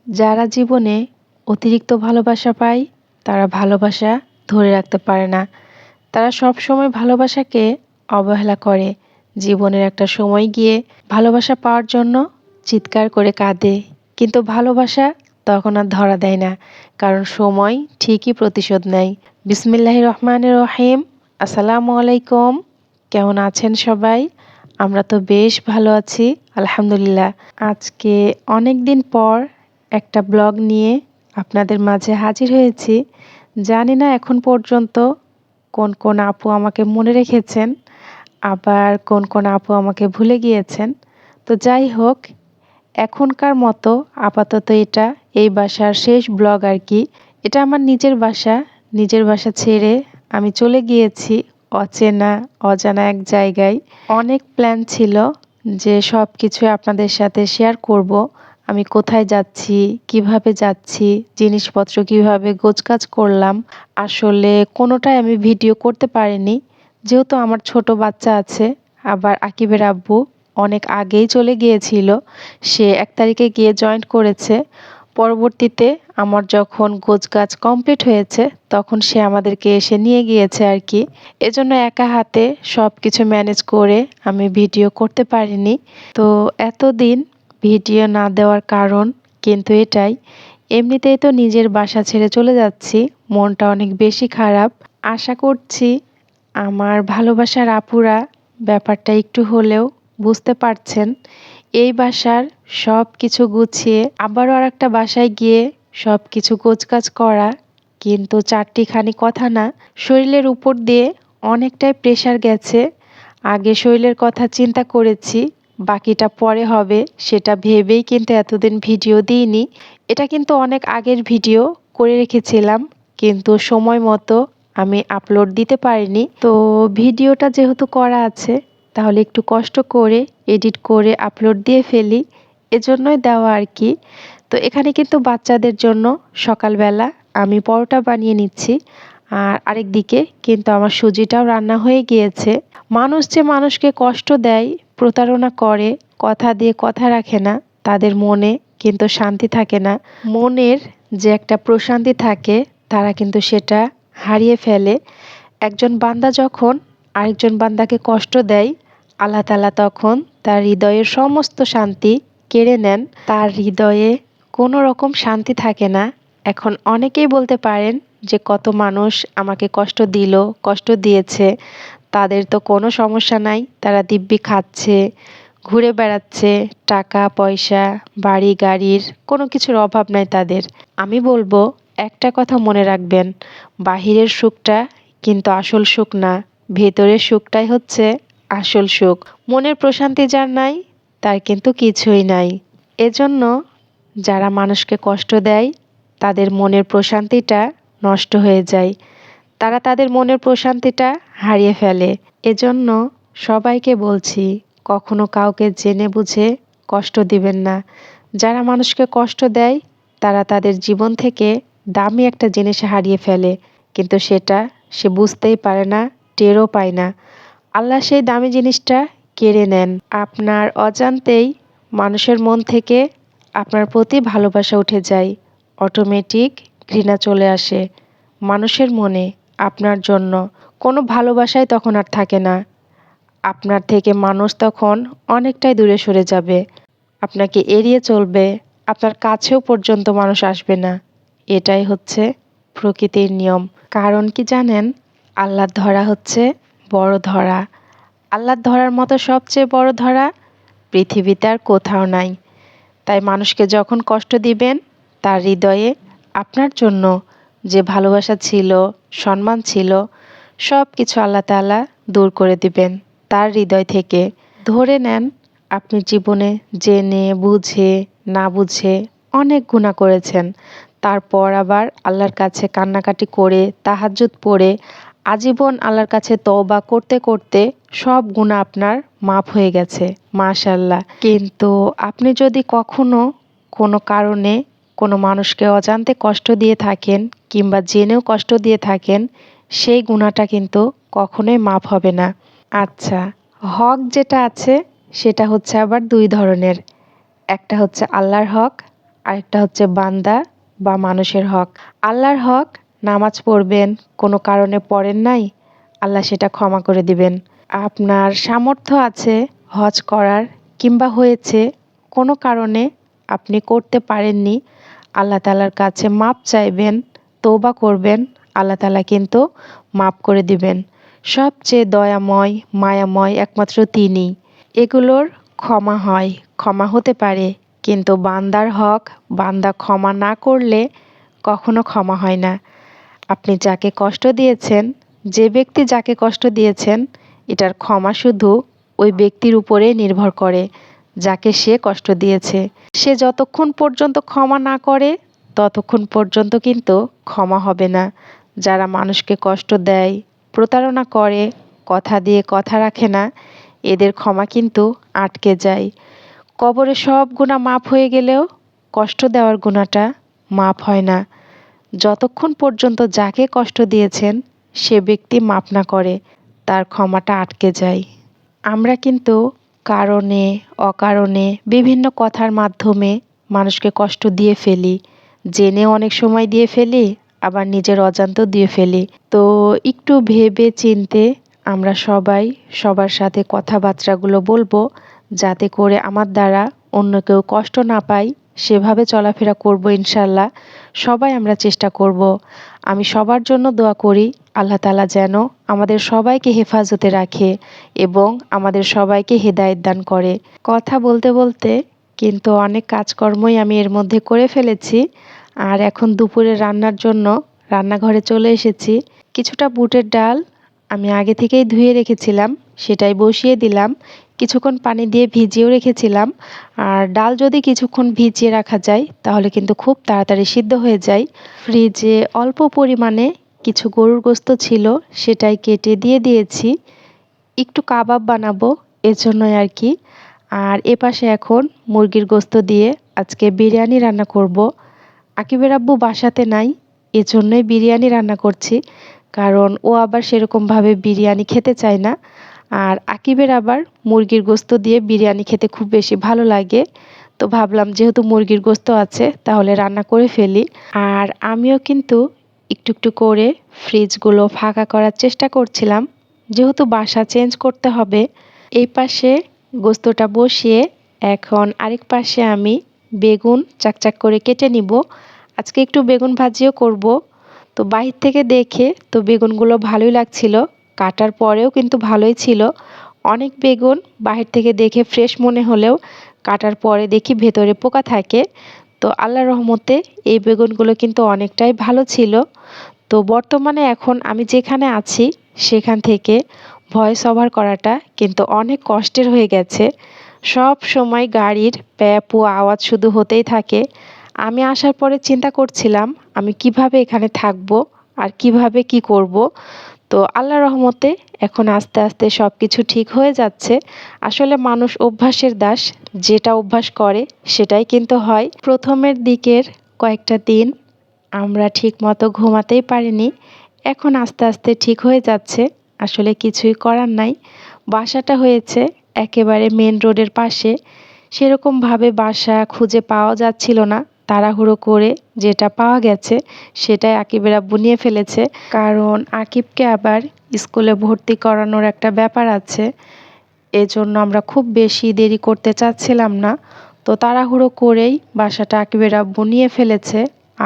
যারা জীবনে অতিরিক্ত ভালোবাসা পায় তারা ভালোবাসা ধরে রাখতে পারে না। তারা সবসময় ভালোবাসাকে অবহেলা করে। জীবনের একটা সময় গিয়ে ভালোবাসা পাওয়ার জন্য চিৎকার করে কাঁদে, কিন্তু ভালোবাসা তখন আর ধরা দেয় না, কারণ সময় ঠিকই প্রতিশোধ নেয়। বিসমিল্লাহির রহমানির রহিম। আসসালামু আলাইকুম। কেমন আছেন সবাই? আমরা তো বেশ ভালো আছি, আলহামদুলিল্লাহ। আজকে অনেক দিন পর একটা ব্লগ নিয়ে আপনাদের মাঝে হাজির হয়েছি। জানি না এখন পর্যন্ত কোন কোন আপু আমাকে মনে রেখেছেন, আবার কোন কোন আপু আমাকে ভুলে গিয়েছেন। তো যাই হোক, এখনকার মতো আপাতত এটা এই বাসার শেষ ব্লগ আর কি। এটা আমার নিজের বাসা ছেড়ে আমি চলে গিয়েছি অচেনা অজানা এক জায়গায়। অনেক প্ল্যান ছিল যে সব কিছু আপনাদের সাথে শেয়ার করব। আমি কোথায় যাচ্ছি, কিভাবে যাচ্ছি, জিনিসপত্র কিভাবে গোছগাছ করলাম, আসলে কোনোটাই আমি ভিডিও করতে পারিনি, যেহেতু আমার ছোট বাচ্চা আছে। আবার আকিবের আব্বু অনেক আগেই চলে গিয়েছিল, সে 1 তারিখে গিয়ে জয়েন করেছে। পরবর্তীতে আমার যখন গোছগাছ কমপ্লিট হয়েছে তখন সে আমাদেরকে এসে নিয়ে গিয়েছে আর কি। এজন্য একা হাতে সব কিছু ম্যানেজ করে আমি ভিডিও করতে পারিনি। তো এতদিন ভিডিও না দেওয়ার কারণ কিন্তু এটাই, এমনিতেই তো নিজের বাসা ছেড়ে চলে যাচ্ছি, মনটা অনেক বেশি খারাপ। আশা করছি আমার ভালোবাসার আপুরা ব্যাপারটা একটু হলেও বুঝতে পারছেন। এই বাসার সব কিছু গুছিয়ে আবারও আরেকটা বাসায় গিয়ে সব কিছু গোছগাছ করা কিন্তু চারটিখানি কথা না, শরীরের উপর দিয়ে অনেকটাই প্রেশার গেছে। আগে শরীরের কথা চিন্তা করেছি, বাকিটা পরে হবে সেটা ভেবেই কিন্তু এতদিন ভিডিও দিইনি। এটা কিন্তু অনেক আগের ভিডিও করে রেখেছিলাম, কিন্তু সময় মতো আমি আপলোড দিতে পারিনি। তো ভিডিওটা যেহেতু করা আছে, তাহলে একটু কষ্ট করে এডিট করে আপলোড দিয়ে ফেলি, এজন্যই দেওয়া আর কি। তো এখানে কিন্তু বাচ্চাদের জন্য সকালবেলা আমি পরোটা বানিয়ে নিচ্ছি, আর আরেক দিকে কিন্তু আমার সুজিটাও রান্না হয়ে গিয়েছে। মানুষ যে মানুষকে কষ্ট দেয়, প্রতারণা করে, কথা দিয়ে কথা রাখে না, তাদের মনে কিন্তু শান্তি থাকে না। মনের যে একটা প্রশান্তি থাকে তারা কিন্তু সেটা হারিয়ে ফেলে। একজন বান্দা যখন আরেকজন বান্দাকে কষ্ট দেয়, আল্লাহ তাআলা তখন তার হৃদয়ের সমস্ত শান্তি কেড়ে নেন। তার হৃদয়ে কোনো রকম শান্তি থাকে না। এখন অনেকেই বলতে পারেন যে কত মানুষ আমাকে কষ্ট দিল, কষ্ট দিয়েছে, তাদের তো কোনো সমস্যা নাই, তারা দিব্যি খাচ্ছে, ঘুরে বেড়াচ্ছে, টাকা পয়সা বাড়ি গাড়ির কোনো কিছুর অভাব নাই তাদের। আমি বলবো একটা কথা মনে রাখবেন, বাহিরের সুখটা কিন্তু আসল সুখ না, ভেতরের সুখটাই হচ্ছে আসল সুখ। মনের প্রশান্তি যার নাই তার কিন্তু কিছুই নাই। এজন্য যারা মানুষকে কষ্ট দেয় তাদের মনের প্রশান্তিটা নষ্ট হয়ে যায়, তারা তাদের মনের প্রশান্তিটা হারিয়ে ফেলে। এজন্য সবাইকে বলছি, কখনো কাউকে জেনে বুঝে কষ্ট দিবেন না। যারা মানুষকে কষ্ট দেয় তারা তাদের জীবন থেকে দামি একটা জিনিস হারিয়ে ফেলে, কিন্তু সেটা সে বুঝতেই পারে না, টেরও পায় না। আল্লাহ সেই দামি জিনিসটা কেড়ে নেন। আপনার অজান্তেই মানুষের মন থেকে আপনার প্রতি ভালোবাসা উঠে যায়, অটোমেটিক ঘৃণা চলে আসে মানুষের মনে। আপনার জন্য কোনো ভালোবাসাই তখন আর থাকে না। আপনার থেকে মানুষ তখন অনেকটাই দূরে সরে যাবে, আপনাকে এড়িয়ে চলবে, আপনার কাছেও পর্যন্ত মানুষ আসবে না। এটাই হচ্ছে প্রকৃতির নিয়ম। কারণ কি জানেন, আল্লাহর ধরা হচ্ছে বড় ধরা। আল্লাহর ধরার মতো সবচেয়ে বড় ধরা পৃথিবীতে আর কোথাও নাই। তাই মানুষকে যখন কষ্ট দিবেন, তার হৃদয়ে আপনার জন্য যে ভালোবাসা ছিল, সম্মান ছিল, সব কিছু আল্লাহ তাআলা দূর করে দিবেন তার হৃদয় থেকে। ধরে নেন আপনি জীবনে জেনে বুঝে না বুঝে অনেক গুনাহ করেছেন, তারপর আবার আল্লাহর কাছে কান্নাকাটি করে তাহাজ্জুদ পড়ে আজীবন আল্লাহর কাছে তওবা করতে করতে সব গুনাহ আপনার মাফ হয়ে গেছে, মাশাআল্লাহ। কিন্তু আপনি যদি কখনো কোনো কারণে কোনো মানুষকে অজান্তে কষ্ট দিয়ে থাকেন কিংবা জেনেও কষ্ট দিয়ে থাকেন, সেই গুনাহটা কিন্তু কখনোই মাফ হবে না। আচ্ছা, হক যেটা আছে সেটা হচ্ছে আবার দুই ধরনের। একটা হচ্ছে আল্লাহর হক, আরেকটা হচ্ছে বান্দা বা মানুষের হক। আল্লাহর হক, নামাজ পড়বেন, কোনো কারণে পড়েন নাই, আল্লাহ সেটা ক্ষমা করে দিবেন। আপনার সামর্থ্য আছে হজ করার, কিংবা হয়েছে কোনো কারণে আপনি করতে পারেননি, আল্লাহ তাআলার কাছে মাপ চাইবেন, তওবা করবেন, আল্লাহ তাআলা কিন্তু মাপ করে দিবেন। সবচেয়ে দয়াময়, মায়াময় একমাত্র তিনিই। এগুলোর ক্ষমা হয়, ক্ষমা হতে পারে, কিন্তু বান্দার হক বান্দা ক্ষমা না করলে কখনো ক্ষমা হয় না। আপনি যাকে কষ্ট দিয়েছেন, যে ব্যক্তি যাকে কষ্ট দিয়েছেন, এটার ক্ষমা শুধু ওই ব্যক্তির উপরে নির্ভর করে যাকে সে কষ্ট দিয়েছে। সে যতক্ষণ পর্যন্ত ক্ষমা না করে ততক্ষণ পর্যন্ত কিন্তু ক্ষমা হবে না। যারা মানুষকে কষ্ট দেয়, প্রতারণা করে, কথা দিয়ে কথা রাখে না, এদের ক্ষমা কিন্তু আটকে যায়। কবরে সব গুনাহ মাফ হয়ে গেলেও কষ্ট দেওয়ার গুনাহটা মাফ হয় না। যতক্ষণ পর্যন্ত যাকে কষ্ট দিয়েছেন সে ব্যক্তি মাপ না করে, তার ক্ষমাটা আটকে যায়। আমরা কিন্তু কারণে অকারণে বিভিন্ন কথার মাধ্যমে মানুষকে কষ্ট দিয়ে ফেলি, জেনে অনেক সময় দিয়ে ফেলি, আবার নিজের অজান্তেও দিয়ে ফেলি। তো একটু ভেবে চিন্তে আমরা সবাই সবার সাথে কথাবার্তাগুলো বলবো, যাতে করে আমার দ্বারা অন্য কেউ কষ্ট না পায়, সেভাবে চলাফেরা করব ইনশাল্লাহ। সবাই আমরা চেষ্টা করব। আমি সবার জন্য দোয়া করি আল্লাহ তাআলা যেন আমাদের সবাইকে হেফাজতে রাখে এবং আমাদের সবাইকে হেদায়েত দান করে। কথা বলতে বলতে কিন্তু অনেক কাজকর্মই আমি এর মধ্যে করে ফেলেছি। আর এখন দুপুরে রান্নার জন্য রান্নাঘরে চলে এসেছি। কিছুটা বুটের ডাল আমি আগে থেকেই ধুয়ে রেখেছিলাম, সেটাই বসিয়ে দিলাম। কিছুক্ষণ পানি দিয়ে ভিজিয়েও রেখেছিলাম। আর ডাল যদি কিছুক্ষণ ভিজিয়ে রাখা যায় তাহলে কিন্তু খুব তাড়াতাড়ি সিদ্ধ হয়ে যায়। ফ্রিজে অল্প পরিমাণে কিছু গরুর গোশত ছিল, সেটাই কেটে দিয়ে দিয়েছি। একটু কাবাব বানাবো, এজন্যই আর কি। আর এপাশে এখন মুরগির গোশত দিয়ে আজকে বিরিয়ানি রান্না করব। আকিবের আব্বু বাসাতে নাই, এজন্যই বিরিয়ানি রান্না করছি। কারণ ও আবার সেরকমভাবে বিরিয়ানি খেতে চায় না। আর আকিবের আবার মুরগির গোশত দিয়ে বিরিয়ানি খেতে খুব বেশি ভালো লাগে। তো ভাবলাম যেহেতু মুরগির গোশত আছে তাহলে রান্না করে ফেলি। আর আমিও কিন্তু একটু একটু করে ফ্রিজগুলো ফাঁকা করার চেষ্টা করছিলাম, যেহেতু বাসা চেঞ্জ করতে হবে। এই পাশে গোস্তটা বসিয়ে এখন আরেক পাশে আমি বেগুন চাকচাক করে কেটে নিব। আজকে একটু বেগুন ভাজিও করব। তো বাহির থেকে দেখে তো বেগুনগুলো ভালোই লাগছিল, কাটার পরেও কিন্তু ভালোই ছিল। অনেক বেগুন বাহির থেকে দেখে ফ্রেশ মনে হলেও কাটার পরে দেখি ভেতরে পোকা থাকে। তো আল্লাহর রহমতে এই বেগুনগুলো কিন্তু অনেকটাই ভালো ছিল। তো বর্তমানে এখন আমি যেখানে আছি সেখান থেকে ভয়েস ওভার করাটা কিন্তু অনেক কষ্টের হয়ে গেছে। সব সময় গাড়ির প্যাপু আওয়াজ শুধু হতেই থাকে। আমি আসার পরে চিন্তা করছিলাম আমি কিভাবে এখানে থাকবো আর কিভাবে কি করব। তো আল্লাহর রহমতে এখন আস্তে আস্তে সব কিছু ঠিক হয়ে যাচ্ছে। আসলে মানুষ অভ্যাসের দাস, যেটা অভ্যাস করে সেটাই কিন্তু হয়। প্রথমের দিকের কয়েকটা দিন আমরা ঠিক মতো ঘুমাতেই পারিনি, এখন আস্তে আস্তে ঠিক হয়ে যাচ্ছে। আসলে কিছুই করার নাই। বাসাটা হয়েছে একেবারে মেন রোডের পাশে, সেরকমভাবে বাসা খুঁজে পাওয়া যাচ্ছিল না। তাড়াহুড়ো করে যেটা পাওয়া গেছে সেটাই আকিবের আব্বু নিয়ে ফেলেছে। কারণ আকিবকে আবার স্কুলে ভর্তি করানোর একটা ব্যাপার আছে, এজন্য আমরা খুব বেশি দেরি করতে চাচ্ছিলাম না। তো তাড়াহুড়ো করেই বাসাটা আকিবের আব্বু নিয়ে ফেলেছে।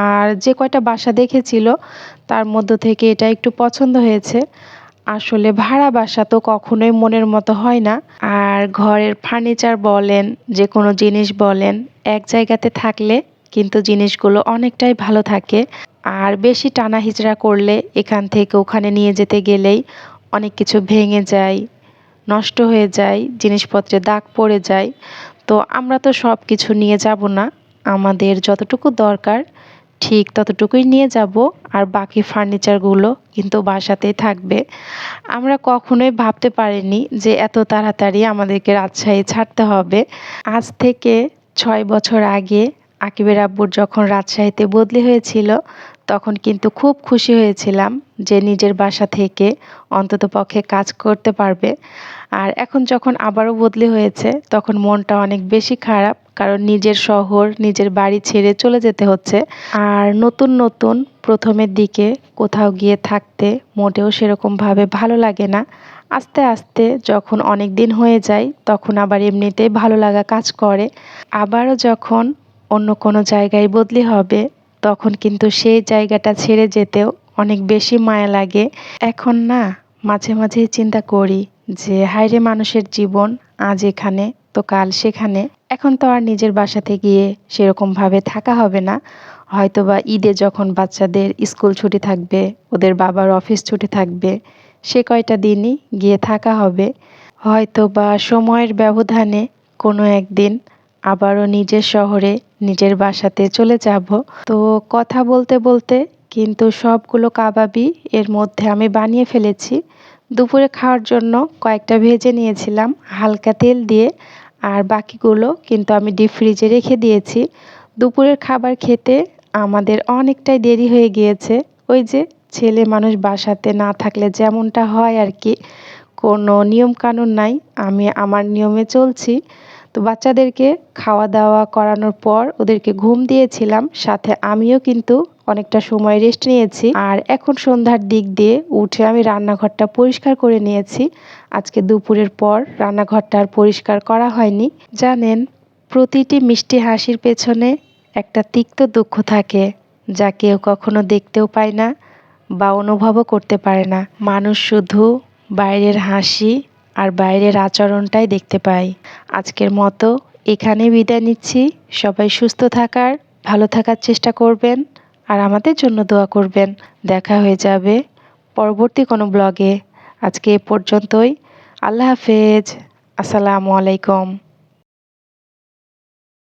আর যে কয়টা বাসা দেখেছিল তার মধ্য থেকে এটা একটু পছন্দ হয়েছে। আসলে ভাড়া বাসা তো কখনোই মনের মতো হয় না। আর ঘরের ফার্নিচার বলেন, যে কোনো জিনিস বলেন, এক জায়গাতে থাকলে কিন্তু জিনিসগুলো অনেকটাই ভালো থাকে। আর বেশি টানা হিচড়া করলে এখান থেকে ওখানে নিয়ে যেতে গেলেই অনেক কিছু ভেঙে যায়, নষ্ট হয়ে যায়, জিনিসপত্রে দাগ পড়ে যায়। তো আমরা তো সব কিছু নিয়ে যাব না, আমাদের যতটুকু দরকার ঠিক ততটুকুই নিয়ে যাব। আর বাকি ফার্নিচারগুলো কিন্তু বাসাতেই থাকবে। আমরা কখনোই ভাবতে পারিনি যে এত তাড়াতাড়ি আমাদেরকে রাজশাহী ছাড়তে হবে। আজ থেকে 6 বছর আগে আকিবের আব্বুর যখন রাজশাহীতে বদলি হয়েছিল তখন কিন্তু খুব খুশি হয়েছিলাম যে নিজের বাসা থেকে অন্ততপক্ষে কাজ করতে পারবে। আর এখন যখন আবারও বদলি হয়েছে তখন মনটা অনেক বেশি খারাপ। কারণ নিজের শহর নিজের বাড়ি ছেড়ে চলে যেতে হচ্ছে। আর নতুন নতুন প্রথমের দিকে কোথাও গিয়ে থাকতে মোটেও সেরকমভাবে ভালো লাগে না। আস্তে আস্তে যখন অনেক দিন হয়ে যায় তখন আবার এমনিতেই ভালো লাগা কাজ করে। আবারও যখন অন্য কোনো জায়গায় বদলি হবে তখন কিন্তু সেই জায়গাটা ছেড়ে যেতেও অনেক বেশি মায়া লাগে। এখন না মাঝে মাঝেই চিন্তা করি যে হায়রে মানুষের জীবন আজ এখানে তো কাল সেখানে। এখন তো আর নিজের বাসাতে গিয়ে সেরকমভাবে থাকা হবে না। হয়তোবা ঈদে যখন বাচ্চাদের স্কুল ছুটি থাকবে, ওদের বাবার অফিস ছুটি থাকবে, সে কয়টা দিনই গিয়ে থাকা হবে। হয়তোবা সময়ের ব্যবধানে কোনো একদিন আবারও নিজের শহরে নিজের বাসাতে চলে যাব। তো কথা বলতে বলতে কিন্তু সবগুলো কাবাবই এর মধ্যে আমি বানিয়ে ফেলেছি। দুপুরে খাওয়ার জন্য কয়েকটা ভেজে নিয়েছিলাম হালকা তেল দিয়ে, আর বাকিগুলো কিন্তু আমি ডিপ ফ্রিজে রেখে দিয়েছি। দুপুরের খাবার খেতে আমাদের অনেকটাই দেরি হয়ে গিয়েছে। ওই যে ছেলে মানুষ বাসাতে না থাকলে যেমনটা হয় আর কি, কোনো নিয়ম কানুন নাই, আমি আমার নিয়মে চলছি। তো বাচ্চাদেরকে খাওয়া দাওয়া করানোর পর ওদেরকে ঘুম দিয়েছিলাম, সাথে আমিও কিন্তু অনেকটা সময় রেস্ট নিয়েছি। আর এখন সন্ধ্যার দিক দিয়ে উঠে আমি রান্নাঘরটা পরিষ্কার করে নিয়েছি। আজকে দুপুরের পর রান্নাঘরটা আর পরিষ্কার করা হয়নি। জানেন, প্রতিটি মিষ্টি হাসির পেছনে একটা তিক্ত দুঃখ থাকে, যা কেউ কখনো দেখতেও পায় না বা অনুভবও করতে পারে না। মানুষ শুধু বাইরের হাসি আর বাইরের আচরণটাই দেখতে পায়। আজকের মতো এখানেই বিদায় নিচ্ছি। সবাই সুস্থ থাকার, ভালো থাকার চেষ্টা করবেন আর আমাদের জন্য দোয়া করবেন। দেখা হয়ে যাবে পরবর্তী কোনো ব্লগে। আজকে এ পর্যন্তই। আল্লাহ হাফেজ। আসসালামু আলাইকুম।